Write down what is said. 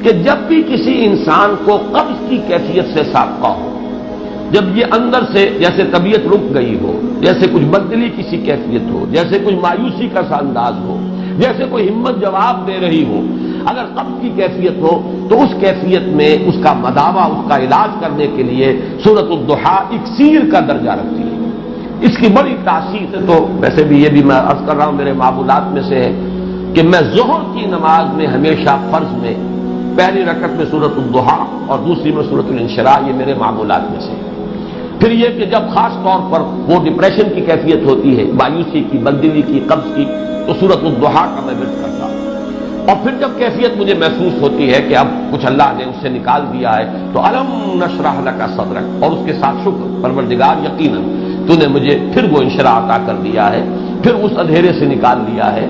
کہ جب بھی کسی انسان کو قبض کی کیفیت سے سابقہ ہو، جب یہ اندر سے جیسے طبیعت رک گئی ہو، جیسے کچھ بدلی کسی کیفیت ہو، جیسے کچھ مایوسی کا سا انداز ہو، جیسے کوئی ہمت جواب دے رہی ہو، اگر قبض کی کیفیت ہو تو اس کیفیت میں اس کا مداوع، اس کا علاج کرنے کے لیے سورۃ الضحیٰ اکسیر کا درجہ رکھتی ہے۔ اس کی بڑی تاثیر ہے۔ تو ویسے بھی یہ بھی میں عرض کر رہا ہوں میرے معمولات میں سے ہے کہ میں ظہر کی نماز میں ہمیشہ فرض میں پہلی رکعت میں سورۃ الضحیٰ اور دوسری میں سورۃ الانشراح، یہ میرے معمولات میں سے ہے۔ پھر یہ کہ جب خاص طور پر وہ ڈپریشن کی کیفیت ہوتی ہے، مایوسی کی، بددلی کی، قبض کی، تو سورۃ الضحیٰ کا میں ورد کرتا ہوں۔ اور پھر جب کیفیت مجھے محسوس ہوتی ہے کہ اب کچھ اللہ نے اس سے نکال دیا ہے تو الم نشرح لک صدرک، اور اس کے ساتھ شکر، پروردگار یقیناً تو نے مجھے پھر وہ انشراح عطا کر دیا ہے، پھر اس اندھیرے سے نکال لیا ہے،